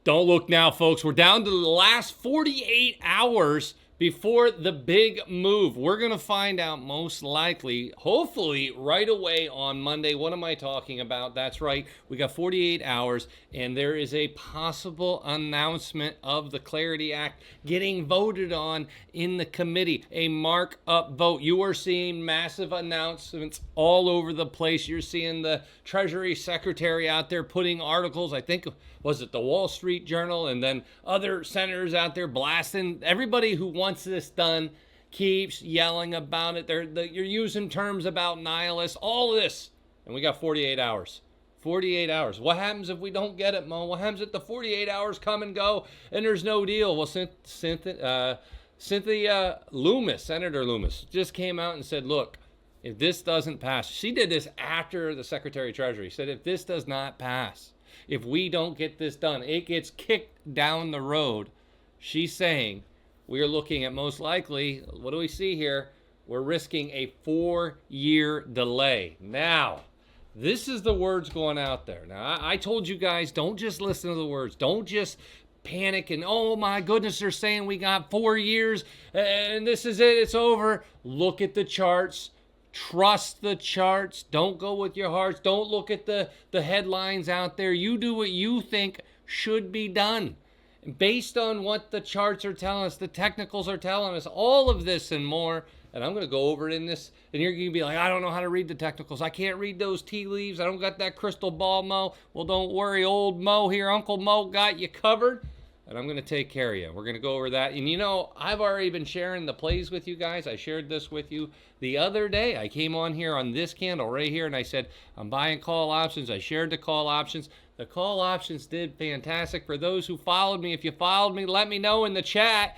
Don't look now, folks. We're down to the last 48 hours before the big move. We're going to find out most likely, hopefully, right away on Monday. What am I talking about? That's right. We got 48 hours, and there is a possible announcement of the Clarity Act getting voted on in the committee, a markup vote. You are seeing massive announcements all over the place. You're seeing the Treasury Secretary out there putting articles, I think, was it the Wall Street Journal, and then other senators out there blasting. Everybody who wants this done keeps yelling about it. You're using terms about nihilists, all of this. And we got 48 hours. 48 hours. What happens if we don't get it, Mo? What happens if the 48 hours come and go and there's no deal? Well, Cynthia Loomis, Senator Loomis, just came out and said, look, if this doesn't pass, she did this after the Secretary of Treasury, said if this does not pass, if we don't get this done, it gets kicked down the road. She's saying we are looking at most likely, what do we see here? We're risking a 4-year delay. Now, this is the words going out there. Now, I told you guys, don't just listen to the words. Don't just panic and, oh my goodness, they're saying we got 4 years and this is it, it's over. Look at the charts. Trust the charts. Don't go with your hearts. Don't look at the headlines out there. You do what you think should be done. Based on what the charts are telling us, the technicals are telling us, all of this and more. And I'm going to go over it in this. And you're going to be like, I don't know how to read the technicals. I can't read those tea leaves. I don't got that crystal ball, Mo. Well, don't worry. Old Mo here, Uncle Mo got you covered. And I'm going to take care of you. We're going to go over that. And you know, I've already been sharing the plays with you guys. I shared this with you the other day. I came on here on this candle right here and I said, I'm buying call options. I shared the call options. The call options did fantastic. For those who followed me, if you followed me, let me know in the chat.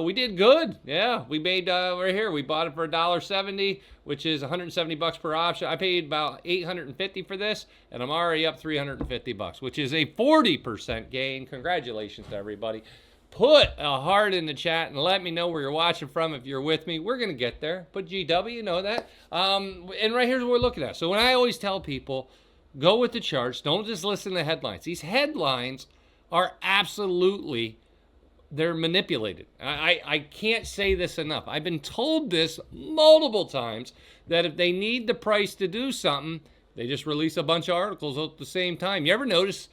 We did good. Yeah, we made right here. We bought it for $1.70, which is 170 bucks per option. I paid about 850 for this, and I'm already up 350 bucks, which is a 40% gain. Congratulations to everybody. Put a heart in the chat and let me know where you're watching from if you're with me. We're going to get there. Put GW, you know that. And right here's what we're looking at. So when I always tell people, go with the charts. Don't just listen to headlines. These headlines are absolutely, they're manipulated. I can't say this enough. I've been told this multiple times that if they need the price to do something, they just release a bunch of articles at the same time. You ever notice,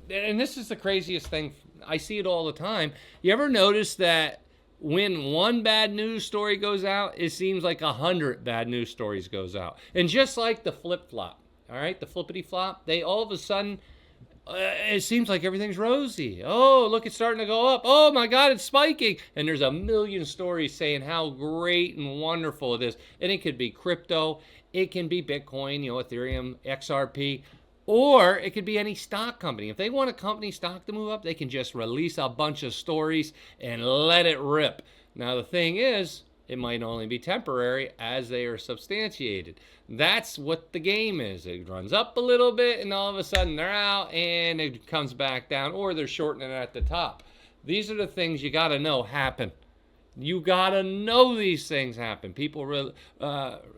and this is the craziest thing, I see it all the time. You ever notice that when one bad news story goes out, it seems like 100 bad news stories goes out? And just like the flip-flop, all right, the flippity-flop, they all of a sudden, it seems like everything's rosy. Oh, look, it's starting to go up. Oh, my God, it's spiking. And there's a million stories saying how great and wonderful it is. And it could be crypto. It can be Bitcoin, you know, Ethereum, XRP. Or it could be any stock company. If they want a company stock to move up, they can just release a bunch of stories and let it rip. Now, the thing is, it might only be temporary as they are substantiated. That's what the game is. It runs up a little bit and all of a sudden they're out and it comes back down, or they're shortening it at the top. These are the things you got to know happen. You got to know these things happen. People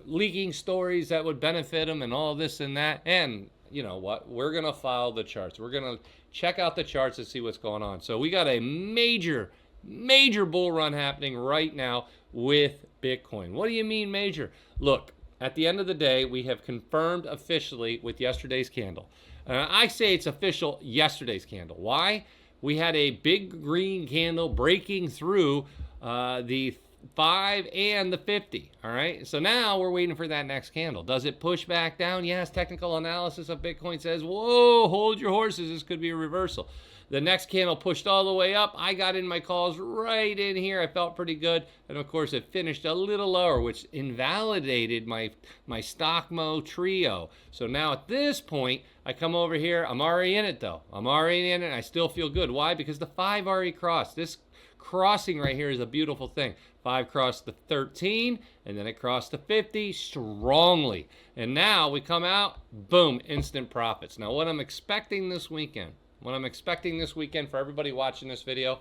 leaking stories that would benefit them and all this and that. And you know what? We're going to follow the charts. We're going to check out the charts and see what's going on. So we got a major bull run happening right now with Bitcoin. What do you mean major? Look, at the end of the day, we have confirmed officially with yesterday's candle. I say it's official yesterday's candle. Why? We had a big green candle breaking through the 5 and the 50. All right. So now we're waiting for that next candle. Does it push back down? Yes. Technical analysis of Bitcoin says, whoa, hold your horses. This could be a reversal. The next candle pushed all the way up. I got in my calls right in here. I felt pretty good. And of course, it finished a little lower, which invalidated my Stockmo trio. So now at this point, I come over here. I'm already in it, though. I'm already in it. And I still feel good. Why? Because the 5 already crossed. This crossing right here is a beautiful thing. 5 crossed the 13, and then it crossed the 50 strongly. And now we come out, boom, instant profits. Now what I'm expecting this weekend, for everybody watching this video,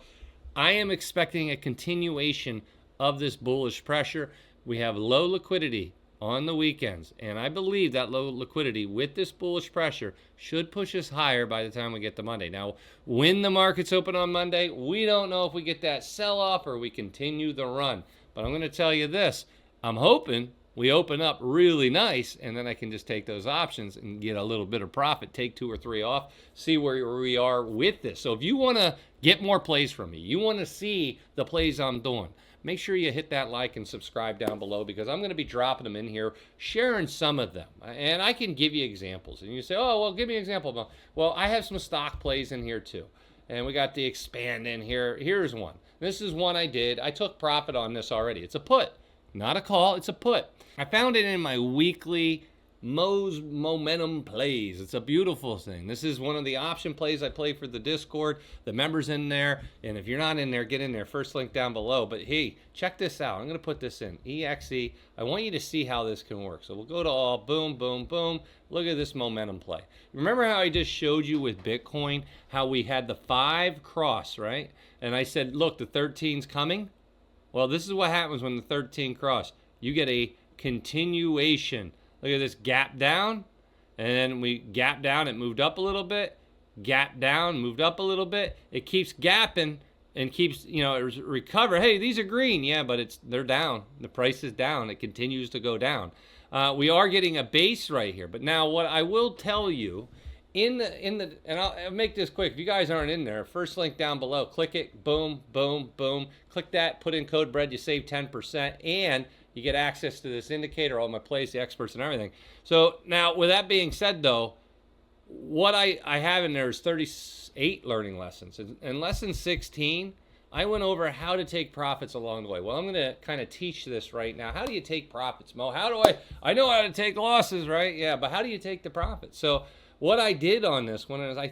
I am expecting a continuation of this bullish pressure. We have low liquidity on the weekends. And I believe that low liquidity with this bullish pressure should push us higher by the time we get to Monday. Now, when the markets open on Monday, we don't know if we get that sell-off or we continue the run. But I'm going to tell you this. I'm hoping we open up really nice, and then I can just take those options and get a little bit of profit, take 2 or 3 off, see where we are with this. So if you want to get more plays from me, you want to see the plays I'm doing, make sure you hit that like and subscribe down below, because I'm going to be dropping them in here, sharing some of them. And I can give you examples. And you say, oh, well, give me an example. Well, I have some stock plays in here too. And we got the expand in here. Here's one. This is one I did. I took profit on this already. It's a put, not a call. It's a put. I found it in my weekly Mo's Momentum Plays. It's a beautiful thing. This is one of the option plays I play for the Discord. The members in there. And if you're not in there, get in there. First link down below. But hey, check this out. I'm going to put this in. EXE. I want you to see how this can work. So we'll go to all. Boom, boom, boom. Look at this momentum play. Remember how I just showed you with Bitcoin how we had the 5 cross, right? And I said, look, the 13's coming. Well, this is what happens when the 13 cross. You get a continuation. Look at this gap down, and then we gap down, it moved up a little bit, gap down, moved up a little bit. It keeps gapping and keeps, recover. Hey, these are green. Yeah, but they're down. The price is down. It continues to go down. We are getting a base right here. But now what I will tell you and I'll make this quick. If you guys aren't in there, first link down below, click it, boom, boom, boom. Click that, put in code BREAD, you save 10%, and you get access to this indicator, all my plays, the experts, and everything. So now, with that being said, though, what I have in there is 38 learning lessons. In lesson 16, I went over how to take profits along the way. Well, I'm going to kind of teach this right now. How do you take profits, Mo? How do I know how to take losses, right? Yeah, but how do you take the profits? So what I did on this one is I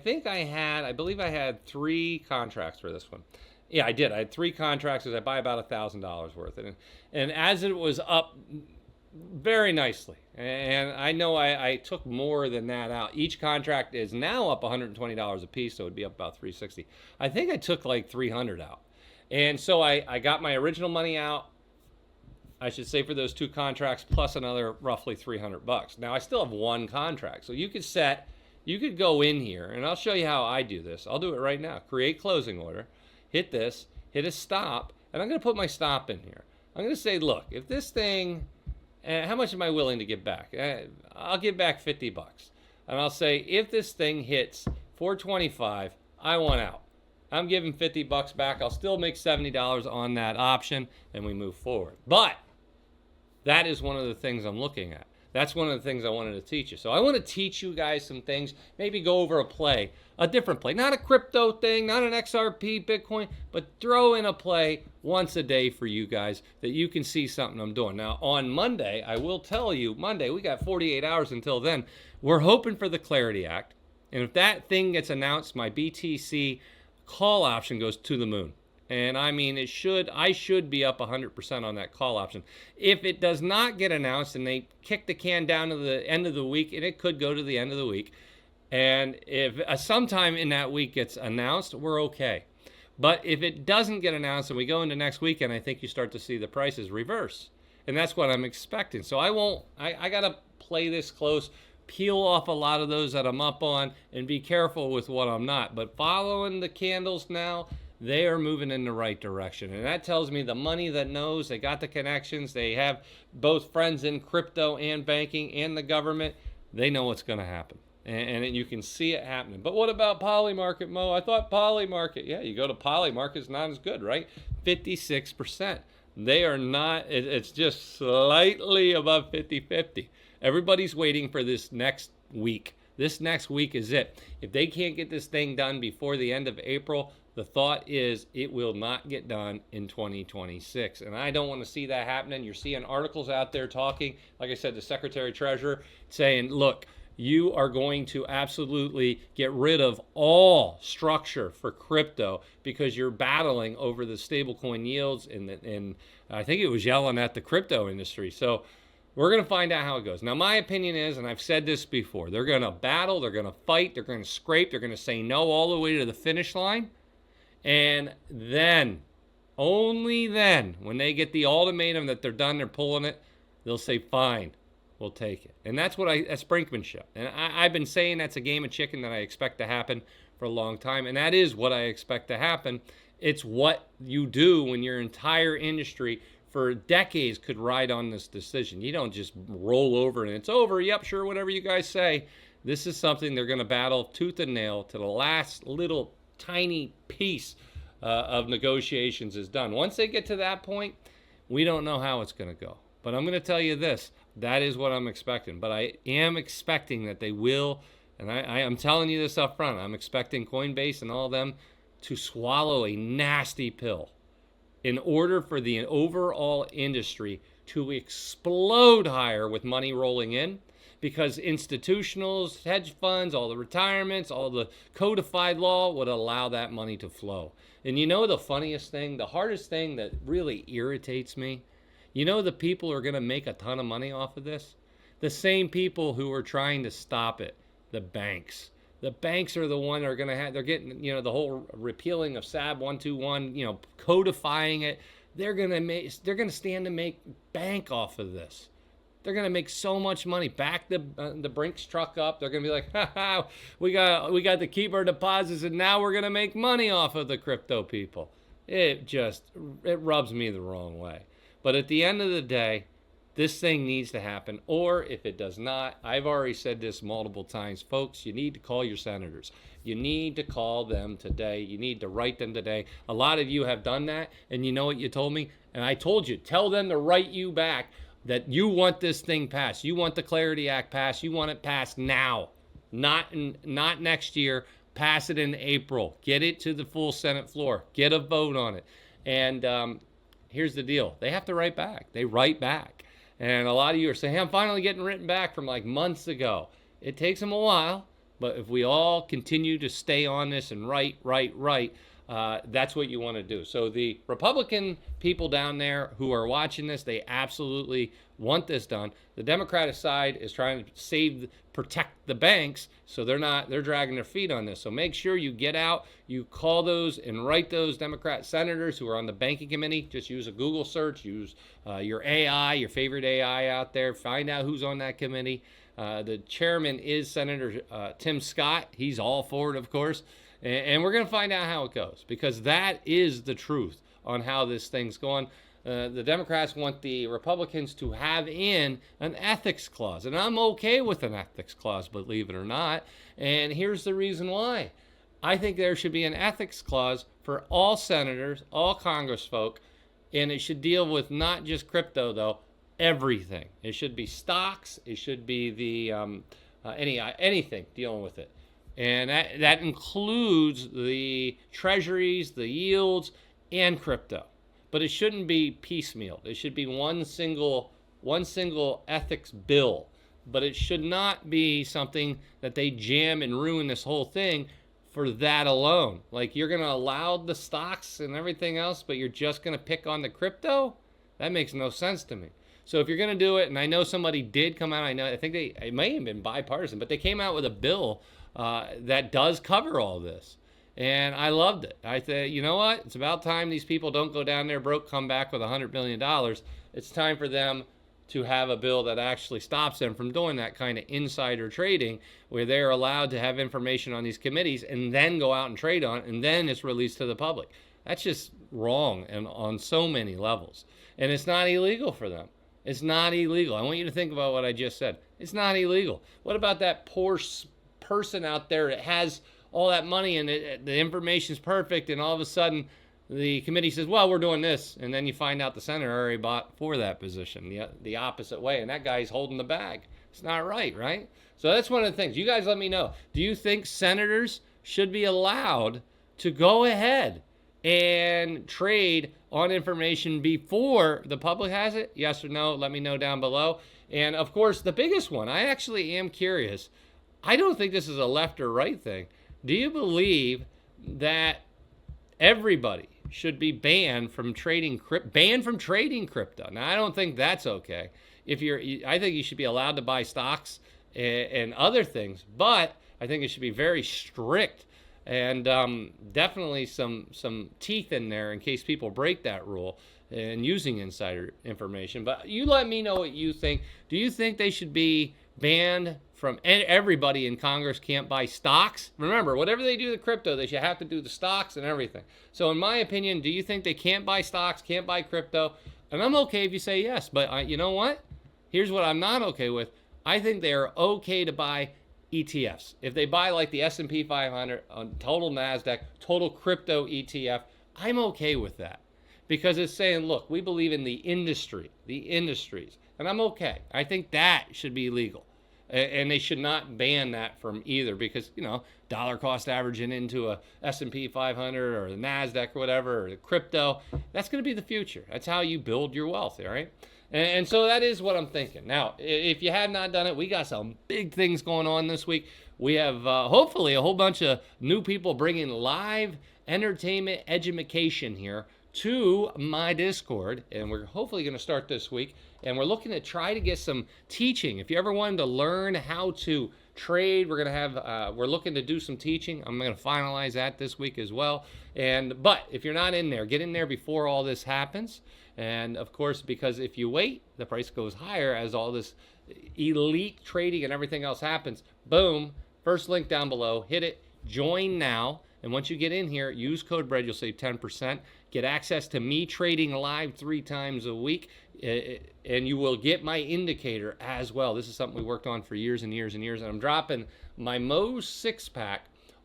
believe I had 3 contracts for this one. Yeah, I did. I had 3 contracts as I buy about $1,000 worth. And as it was up very nicely, and I know I took more than that out. Each contract is now up $120 a piece, so it would be up about $360. I think I took like $300 out. And so I got my original money out, I should say, for those 2 contracts, plus another roughly $300. Now, I still have 1 contract. So you could go in here, and I'll show you how I do this. I'll do it right now. Create closing order. Hit this, hit a stop, and I'm going to put my stop in here. I'm going to say, look, if this thing, how much am I willing to give back? I'll give back $50. And I'll say, if this thing hits 425, I want out. I'm giving $50 back. I'll still make $70 on that option, and we move forward. But that is one of the things I'm looking at. That's one of the things I wanted to teach you. So I want to teach you guys some things, maybe go over a different play. Not a crypto thing, not an XRP, Bitcoin, but throw in a play once a day for you guys that you can see something I'm doing. Now, on Monday, I will tell you, Monday, we got 48 hours until then. We're hoping for the Clarity Act. And if that thing gets announced, my BTC call option goes to the moon. And I mean, I should be up 100% on that call option. If it does not get announced and they kick the can down to the end of the week, and it could go to the end of the week, and if sometime in that week gets announced, we're okay. But if it doesn't get announced and we go into next weekend, I think you start to see the prices reverse. And that's what I'm expecting. So I got to play this close, peel off a lot of those that I'm up on, and be careful with what I'm not. But following the candles now, they are moving in the right direction. And that tells me the money that knows, they got the connections, they have both friends in crypto and banking and the government, they know what's going to happen. And you can see it happening. But what about Polymarket, Mo? I thought Polymarket, yeah, you go to Polymarket, it's not as good, right? 56%. They are not, it's just slightly above 50-50. Everybody's waiting for this next week. This next week is it. If they can't get this thing done before the end of April, the thought is it will not get done in 2026. And I don't want to see that happening. You're seeing articles out there talking, like I said, the Secretary Treasurer saying, look, you are going to absolutely get rid of all structure for crypto because you're battling over the stablecoin yields. And I think it was yelling at the crypto industry. So we're going to find out how it goes. Now, my opinion is, and I've said this before, they're going to battle, they're going to fight, they're going to scrape, they're going to say no all the way to the finish line. And then, only then, when they get the ultimatum that they're done, they're pulling it, they'll say, fine, will take it. And that's that's brinkmanship. And I've been saying that's a game of chicken that I expect to happen for a long time. And that is what I expect to happen. It's what you do when your entire industry for decades could ride on this decision. You don't just roll over and it's over. Yep, sure, whatever you guys say. This is something they're going to battle tooth and nail to the last little tiny piece of negotiations is done. Once they get to that point, we don't know how it's going to go. But I'm going to tell you this. That is what I'm expecting. But I am expecting that they will, and I am telling you this up front, I'm expecting Coinbase and all of them to swallow a nasty pill in order for the overall industry to explode higher with money rolling in, because institutionals, hedge funds, all the retirements, all the codified law would allow that money to flow. And you know the funniest thing, the hardest thing that really irritates me? You know the people who are going to make a ton of money off of this? The same people who are trying to stop it, the banks. The banks are the one that are going to have, they're getting, the whole repealing of SAB 121, codifying it. They're going to stand to make bank off of this. They're going to make so much money. Back the Brinks truck up. They're going to be like, we got to keep our deposits and now we're going to make money off of the crypto people. It rubs me the wrong way. But at the end of the day, this thing needs to happen, or if it does not, I've already said this multiple times, folks, you need to call your senators. You need to call them today. You need to write them today. A lot of you have done that, and you know what you told me? And I told you, tell them to write you back that you want this thing passed. You want the Clarity Act passed. You want it passed now, not next year. Pass it in April. Get it to the full Senate floor. Get a vote on it. And here's the deal. They have to write back. They write back. And a lot of you are saying, hey, I'm finally getting written back from like months ago. It takes them a while, but if we all continue to stay on this and write, that's what you want to do. So the Republican people down there who are watching this, they absolutely want this done. The Democratic side is trying to protect the banks, so they're dragging their feet on this. So make sure you get out, you call those and write those Democrat senators who are on the banking committee. Just use a Google search, use your AI, your favorite AI out there, find out who's on that committee. The chairman is Senator Tim Scott. He's all for it, of course. And we're going to find out how it goes, because that is the truth on how this thing's going. The Democrats want the Republicans to have in an ethics clause. And I'm okay with an ethics clause, believe it or not. And here's the reason why. I think there should be an ethics clause for all senators, all congressfolk, and it should deal with not just crypto, though, everything. It should be stocks. It should be the anything dealing with it. And that includes the treasuries, the yields, and crypto. But it shouldn't be piecemeal. It should be one single ethics bill. But it should not be something that they jam and ruin this whole thing for that alone. Like, you're going to allow the stocks and everything else, but you're just going to pick on the crypto? That makes no sense to me. So if you're going to do it, and I know somebody did come out, I think it may have been bipartisan, but they came out with a bill that does cover all this. And I loved it. I said, you know what? It's about time these people don't go down there broke, come back with $100 million. It's time for them to have a bill that actually stops them from doing that kind of insider trading, where they're allowed to have information on these committees and then go out and trade on it, and then it's released to the public. That's just wrong and on so many levels. And it's not illegal for them. It's not illegal. I want you to think about what I just said. It's not illegal. What about that poor person out there that has all that money and the information's perfect, and all of a sudden the committee says, well, we're doing this, and then you find out the senator already bought for that position the opposite way, and that guy's holding the bag. It's not right? So that's one of the things. You guys let me know. Do you think senators should be allowed to go ahead and trade on information before the public has it? Yes or no? Let me know down below. And of course, the biggest one, I actually am curious. I don't think this is a left or right thing. Do you believe that everybody should be banned from trading crypto? Now, I don't think that's okay. I think you should be allowed to buy stocks and other things, but I think it should be very strict and definitely some teeth in there in case people break that rule and using insider information. But you let me know what you think. Do you think they should be banned from, and everybody in Congress can't buy stocks? Remember, whatever they do to crypto, they should have to do the stocks and everything. So in my opinion, do you think they can't buy stocks, can't buy crypto? And I'm okay if you say yes, but you know what? Here's what I'm not okay with. I think they are okay to buy ETFs. If they buy like the S&P 500, total NASDAQ, total crypto ETF, I'm okay with that. Because it's saying, look, we believe in the industries, and I'm okay. I think that should be legal. And they should not ban that from either, because, you know, dollar cost averaging into a S&P 500 or the NASDAQ or whatever, or the crypto, that's going to be the future. That's how you build your wealth, all right? And so that is what I'm thinking. Now, if you have not done it, we got some big things going on this week. We have hopefully a whole bunch of new people bringing live entertainment education here to my Discord, and we're hopefully going to start this week. And we're looking to try to get some teaching. If you ever wanted to learn how to trade, we're going to have we're looking to do some teaching. I'm going to finalize that this week as well. But if you're not in there, get in there before all this happens. And of course, because if you wait, the price goes higher as all this elite trading and everything else happens. Boom, first link down below, hit it, join now. And once you get in here, use code BREAD, you'll save 10%. Get access to me trading live 3 times a week, and you will get my indicator as well. This is something we worked on for years and years and years, and I'm dropping my Moe's 6-pack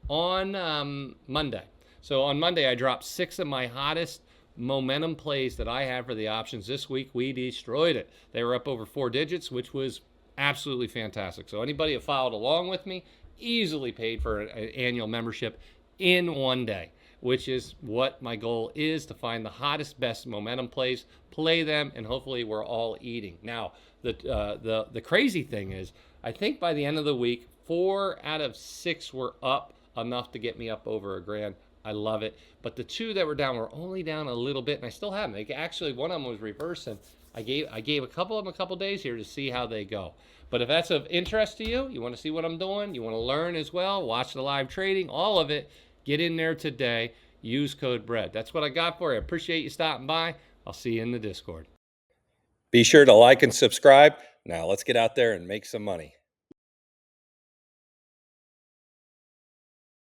on Monday. So on Monday, I dropped 6 of my hottest momentum plays that I have for the options. This week, we destroyed it. They were up over 4 digits, which was absolutely fantastic. So anybody who followed along with me easily paid for an annual membership in one day, which is what my goal is, to find the hottest, best momentum plays, play them, and hopefully we're all eating. Now, the crazy thing is, I think by the end of the week, 4 out of 6 were up enough to get me up over $1,000. I love it. But the 2 that were down were only down a little bit, and I still have them. Actually, one of them was reversing. I gave a couple of them a couple days here to see how they go. But if that's of interest to you, you want to see what I'm doing, you want to learn as well, watch the live trading, all of it, get in there today. Use code BREAD. That's what I got for you. I appreciate you stopping by. I'll see you in the Discord. Be sure to like and subscribe. Now let's get out there and make some money.